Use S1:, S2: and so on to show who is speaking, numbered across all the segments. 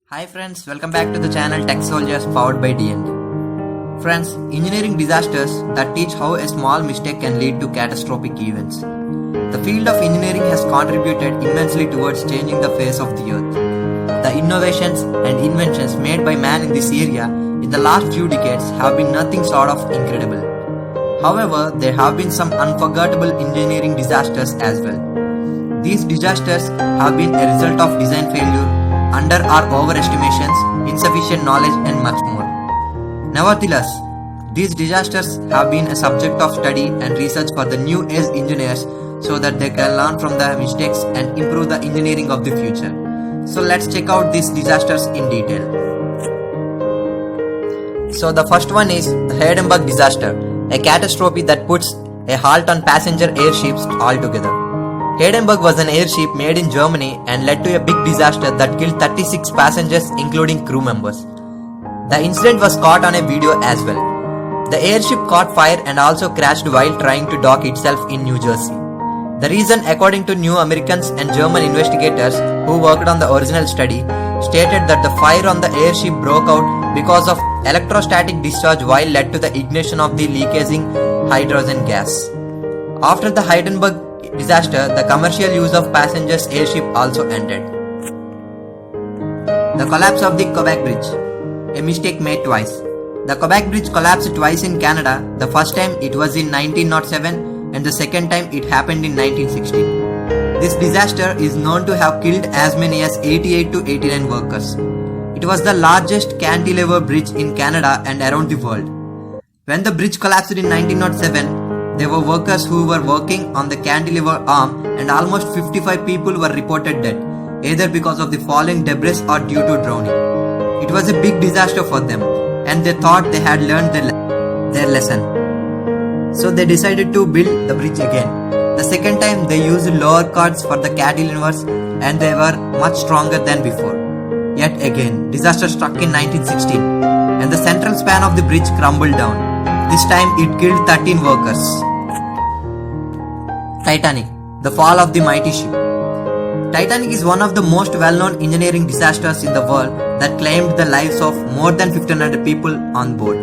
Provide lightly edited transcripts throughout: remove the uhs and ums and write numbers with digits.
S1: Hi friends, welcome back to the channel Tech Soldiers powered by D&D. Friends, engineering disasters that teach how a small mistake can lead to catastrophic events. The field of engineering has contributed immensely towards changing the face of the earth. The innovations and inventions made by man in this area in the last few decades have been nothing short of incredible. However, there have been some unforgettable engineering disasters as well. These disasters have been a result of design failure, under our overestimations, insufficient knowledge and much more. Nevertheless, these disasters have been a subject of study and research for the new age engineers so that they can learn from the mistakes and improve the engineering of the future. So let's check out these disasters in detail. So the first one is the Edinburgh Disaster, a catastrophe that puts a halt on passenger airships altogether. Edinburgh was an airship made in Germany and led to a big disaster that killed 36 passengers including crew members. The incident was caught on a video as well. The airship caught fire and also crashed while trying to dock itself in New Jersey. The reason, according to New Americans and German investigators who worked on the original study, stated that the fire on the airship broke out because of electrostatic discharge while led to the ignition of the leaking hydrogen gas. After the Edinburgh disaster, the commercial use of passengers airship also ended. The collapse of the Quebec Bridge, a mistake made twice. The Quebec Bridge collapsed twice in Canada. The first time it was in 1907 and the second time it happened in 1916. This disaster is known to have killed as many as 88 to 89 workers. It was the largest cantilever bridge in Canada and around the world. When the bridge collapsed in 1907, there were workers who were working on the cantilever arm and almost 55 people were reported dead, either because of the falling debris or due to drowning. It was a big disaster for them and they thought they had learned their lesson. So they decided to build the bridge again. The second time they used lower cords for the cantilevers and they were much stronger than before. Yet again, disaster struck in 1916 and the central span of the bridge crumbled down. This time it killed 13 workers. Titanic, the fall of the mighty ship. Titanic is one of the most well-known engineering disasters in the world that claimed the lives of more than 1,500 people on board.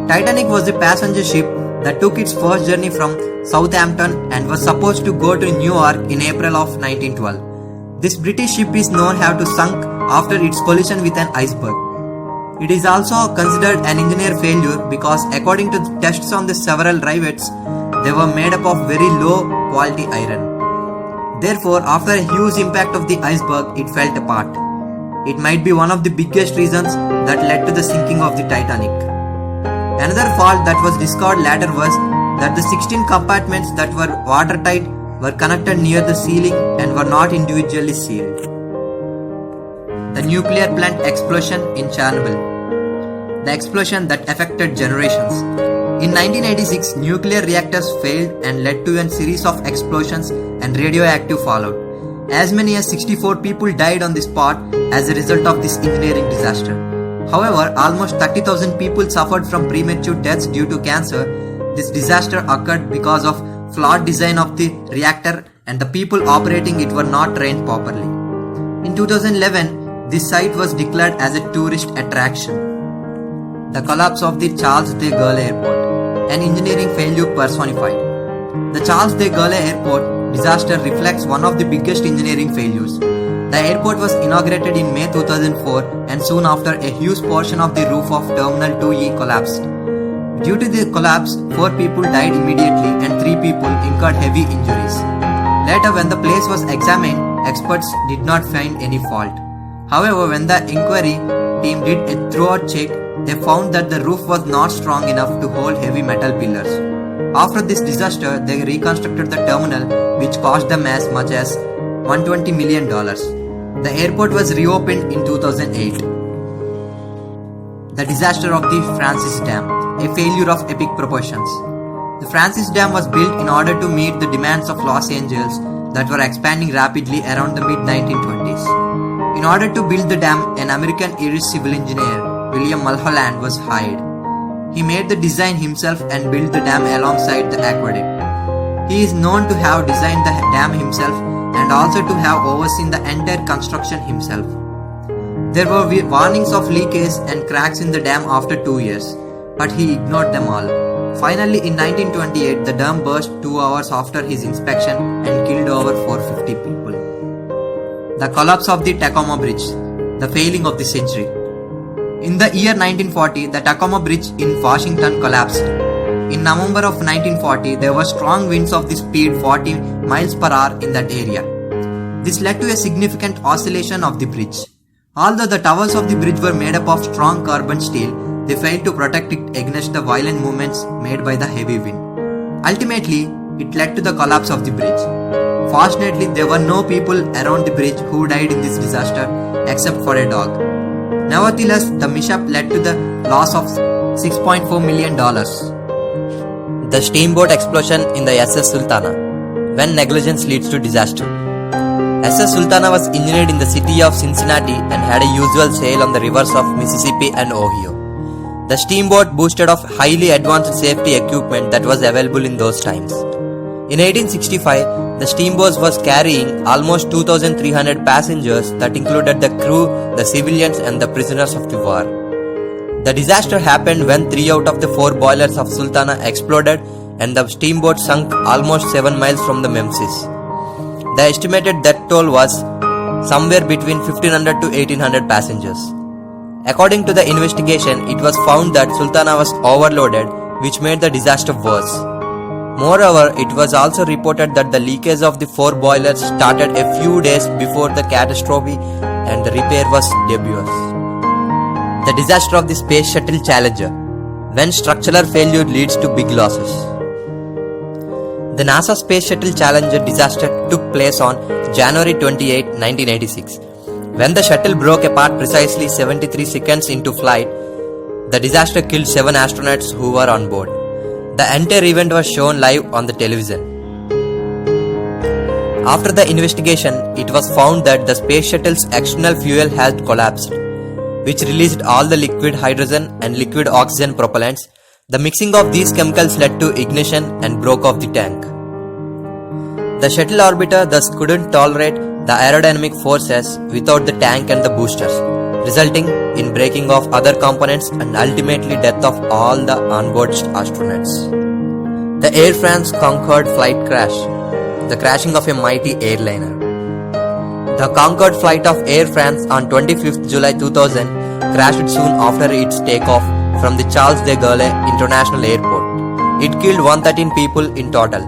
S1: Titanic was a passenger ship that took its first journey from Southampton and was supposed to go to New York in April of 1912. This British ship is known to have sunk after its collision with an iceberg. It is also considered an engineer failure because according to the tests on the several rivets, they were made up of very low quality iron. Therefore, after a huge impact of the iceberg, it fell apart. It might be one of the biggest reasons that led to the sinking of the Titanic. Another fault that was discovered later was that the 16 compartments that were watertight were connected near the ceiling and were not individually sealed. The nuclear plant explosion in Chernobyl, the explosion that affected generations. In 1986, nuclear reactors failed and led to a series of explosions and radioactive fallout. As many as 64 people died on the spot as a result of this engineering disaster. However, almost 30,000 people suffered from premature deaths due to cancer. This disaster occurred because of flawed design of the reactor and the people operating it were not trained properly. In 2011, this site was declared as a tourist attraction. The collapse of the Charles de Gaulle Airport, an engineering failure personified. The Charles de Gaulle Airport disaster reflects one of the biggest engineering failures. The airport was inaugurated in May 2004 and soon after a huge portion of the roof of Terminal 2E collapsed. Due to the collapse, 4 people died immediately and 3 people incurred heavy injuries. Later, when the place was examined, experts did not find any fault. However, when the inquiry team did a thorough check, they found that the roof was not strong enough to hold heavy metal pillars. After this disaster, they reconstructed the terminal, which cost them as much as $120 million. The airport was reopened in 2008. The disaster of the Francis Dam, a failure of epic proportions. The Francis Dam was built in order to meet the demands of Los Angeles that were expanding rapidly around the mid-1920s. In order to build the dam, an American Irish civil engineer, William Mulholland, was hired. He made the design himself and built the dam alongside the aqueduct. He is known to have designed the dam himself and also to have overseen the entire construction himself. There were warnings of leakage and cracks in the dam after 2 years, but he ignored them all. Finally, in 1928, the dam burst 2 hours after his inspection and killed over 450 people. The collapse of the Tacoma Bridge, the failing of the century. In the year 1940, the Tacoma Bridge in Washington collapsed. In November of 1940, there were strong winds of the speed 40 miles per hour in that area. This led to a significant oscillation of the bridge. Although the towers of the bridge were made up of strong carbon steel, they failed to protect it against the violent movements made by the heavy wind. Ultimately, it led to the collapse of the bridge. Fortunately, there were no people around the bridge who died in this disaster except for a dog. Nevertheless, the mishap led to the loss of $6.4 million. The steamboat explosion in the SS Sultana. When negligence leads to disaster. SS Sultana was engineered in the city of Cincinnati and had a usual sail on the rivers of Mississippi and Ohio. The steamboat boasted of highly advanced safety equipment that was available in those times. In 1865, the steamboat was carrying almost 2,300 passengers that included the crew, the civilians and the prisoners of the war. The disaster happened when 3 out of the 4 boilers of Sultana exploded and the steamboat sunk almost 7 miles from the Memphis. The estimated death toll was somewhere between 1,500 to 1,800 passengers. According to the investigation, it was found that Sultana was overloaded, which made the disaster worse. Moreover, it was also reported that the leakage of the 4 boilers started a few days before the catastrophe and the repair was dubious. The disaster of the Space Shuttle Challenger, when structural failure leads to big losses. The NASA Space Shuttle Challenger disaster took place on January 28, 1986. When the shuttle broke apart precisely 73 seconds into flight, the disaster killed 7 astronauts who were on board. The entire event was shown live on the television. After the investigation, it was found that the space shuttle's external fuel had collapsed, which released all the liquid hydrogen and liquid oxygen propellants. The mixing of these chemicals led to ignition and broke off the tank. The shuttle orbiter thus couldn't tolerate the aerodynamic forces without the tank and the boosters, resulting in breaking of other components and ultimately death of all the onboard astronauts. The Air France Concorde flight crash, the crashing of a mighty airliner. The Concorde flight of Air France on 25th July 2000 crashed soon after its takeoff from the Charles de Gaulle International Airport. It killed 113 people in total.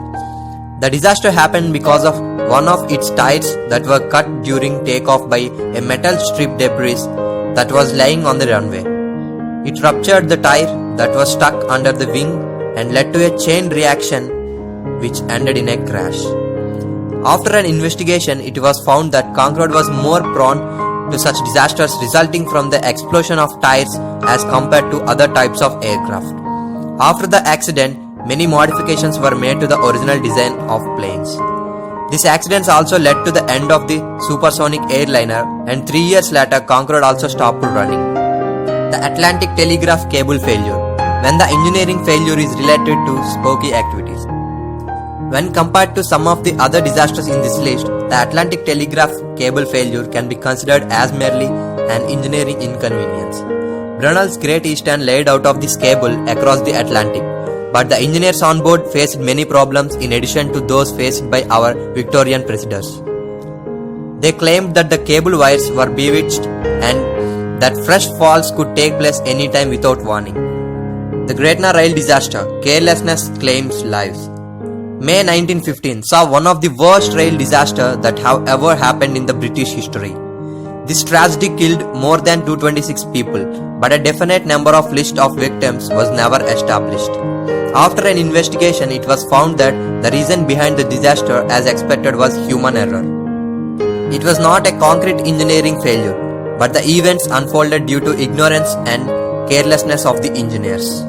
S1: The disaster happened because of one of its tires that were cut during takeoff by a metal strip debris that was lying on the runway. It ruptured the tire that was stuck under the wing and led to a chain reaction which ended in a crash. After an investigation, it was found that Concorde was more prone to such disasters resulting from the explosion of tires as compared to other types of aircraft. After the accident, many modifications were made to the original design of planes. These accidents also led to the end of the supersonic airliner, and 3 years later Concorde also stopped running. The Atlantic Telegraph cable failure, when the engineering failure is related to spooky activities. When compared to some of the other disasters in this list, the Atlantic Telegraph cable failure can be considered as merely an engineering inconvenience. Brunel's Great Eastern laid out of this cable across the Atlantic, but the engineers on board faced many problems in addition to those faced by our Victorian predecessors. They claimed that the cable wires were bewitched and that fresh falls could take place anytime without warning. The Gretna rail disaster, carelessness claims lives. May 1915 saw one of the worst rail disasters that have ever happened in the British history. This tragedy killed more than 226 people, but a definite number of list of victims was never established. After an investigation, it was found that the reason behind the disaster, as expected, was human error. It was not a concrete engineering failure, but the events unfolded due to ignorance and carelessness of the engineers.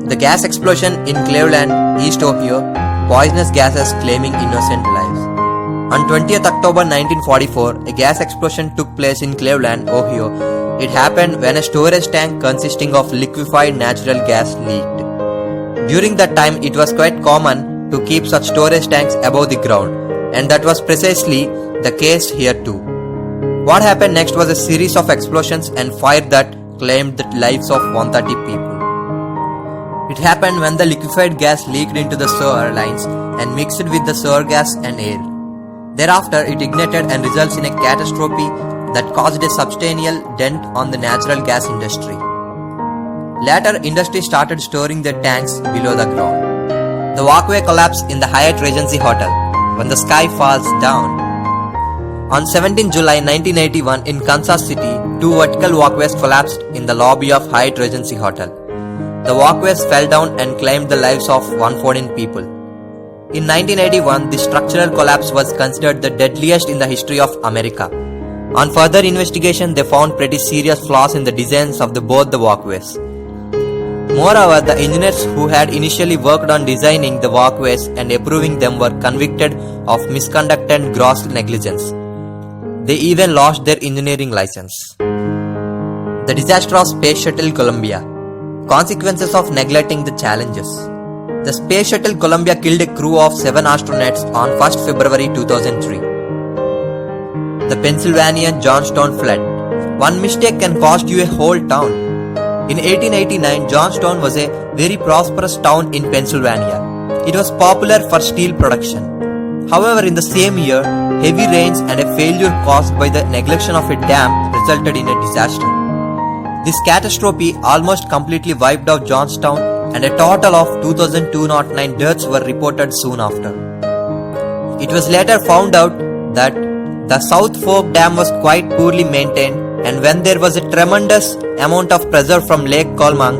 S1: The gas explosion in Cleveland, East Ohio, poisonous gases claiming innocent lives. On 20th October 1944, a gas explosion took place in Cleveland, Ohio. It happened when a storage tank consisting of liquefied natural gas leaked. During that time, it was quite common to keep such storage tanks above the ground, and that was precisely the case here too. What happened next was a series of explosions and fire that claimed the lives of 130 people. It happened when the liquefied gas leaked into the sewer lines and mixed with the sewer gas and air. Thereafter, it ignited and results in a catastrophe that caused a substantial dent on the natural gas industry. Later, industry started storing their tanks below the ground. The walkway collapsed in the Hyatt Regency hotel when the sky falls down. On 17 July 1981 in Kansas City, 2 vertical walkways collapsed in the lobby of Hyatt Regency hotel. The walkways fell down and claimed the lives of 114 people. In 1981, this structural collapse was considered the deadliest in the history of America. On further investigation, they found pretty serious flaws in the designs of both the walkways. Moreover, the engineers who had initially worked on designing the walkways and approving them were convicted of misconduct and gross negligence. They even lost their engineering license. The disaster of Space Shuttle Columbia. Consequences of neglecting the challenges. The Space Shuttle Columbia killed a crew of 7 astronauts on 1st February 2003. The Pennsylvania Johnstown flood. One mistake can cost you a whole town. In 1889, Johnstown was a very prosperous town in Pennsylvania. It was popular for steel production. However, in the same year, heavy rains and a failure caused by the neglection of a dam resulted in a disaster. This catastrophe almost completely wiped out Johnstown, and a total of 2,209 deaths were reported soon after. It was later found out that the South Fork Dam was quite poorly maintained, and when there was a tremendous amount of pressure from Lake Colmang,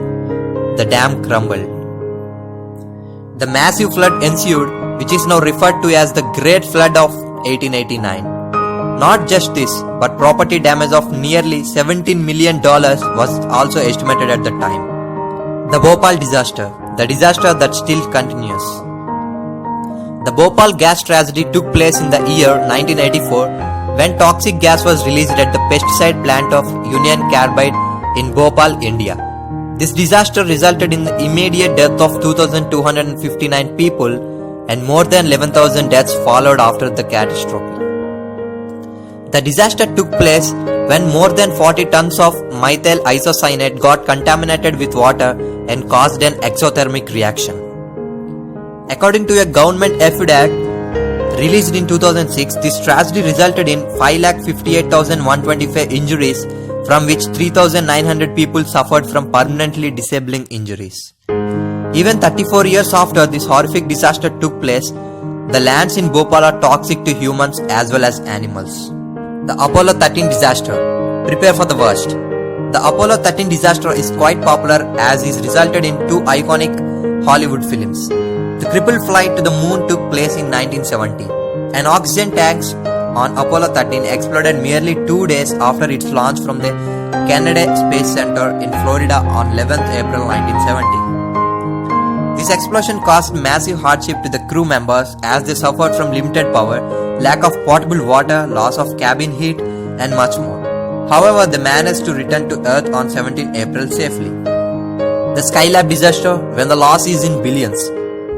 S1: the dam crumbled. The massive flood ensued, which is now referred to as the Great Flood of 1889. Not just this, but property damage of nearly $17 million was also estimated at the time. The Bhopal Disaster, the disaster that still continues. The Bhopal gas tragedy took place in the year 1984 when toxic gas was released at the pesticide plant of Union Carbide in Bhopal, India. This disaster resulted in the immediate death of 2,259 people, and more than 11,000 deaths followed after the catastrophe. The disaster took place when more than 40 tons of methyl isocyanate got contaminated with water and caused an exothermic reaction. According to a government affidavit released in 2006, this tragedy resulted in 558,125 injuries, from which 3,900 people suffered from permanently disabling injuries. Even 34 years after this horrific disaster took place, the lands in Bhopal are toxic to humans as well as animals. The Apollo 13 disaster. Prepare for the worst. The Apollo 13 disaster is quite popular as it resulted in 2 iconic Hollywood films. The crippled flight to the moon took place in 1970. An oxygen tank on Apollo 13 exploded merely 2 days after its launch from the Kennedy Space Center in Florida on 11th April 1970. This explosion caused massive hardship to the crew members as they suffered from limited power, lack of potable water, loss of cabin heat, and much more. However, they managed to return to Earth on 17 April safely. The Skylab disaster, when the loss is in billions.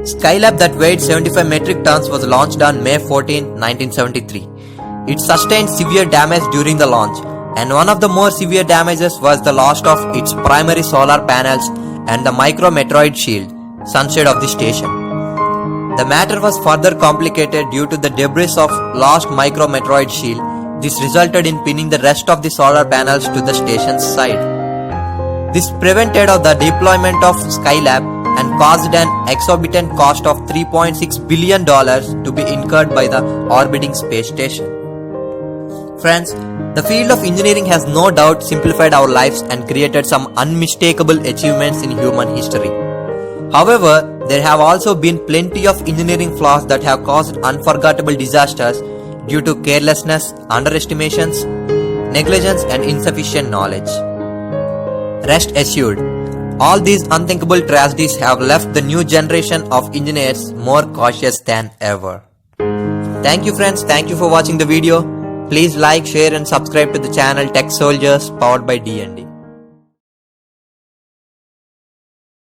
S1: Skylab that weighed 75 metric tons was launched on May 14, 1973. It sustained severe damage during the launch, and one of the more severe damages was the loss of its primary solar panels and the micro-meteoroid shield, sunshade of the station. The matter was further complicated due to the debris of lost micro-meteoroid shield. This resulted in pinning the rest of the solar panels to the station's side. This prevented the deployment of Skylab and caused an exorbitant cost of $3.6 billion to be incurred by the orbiting space station. Friends, the field of engineering has no doubt simplified our lives and created some unmistakable achievements in human history. However, there have also been plenty of engineering flaws that have caused unforgettable disasters due to carelessness, underestimations, negligence, and insufficient knowledge. Rest assured, all these unthinkable tragedies have left the new generation of engineers more cautious than ever. Thank you friends, thank you for watching the video. Please like, share and subscribe to the channel Tech Soldiers powered by D&D.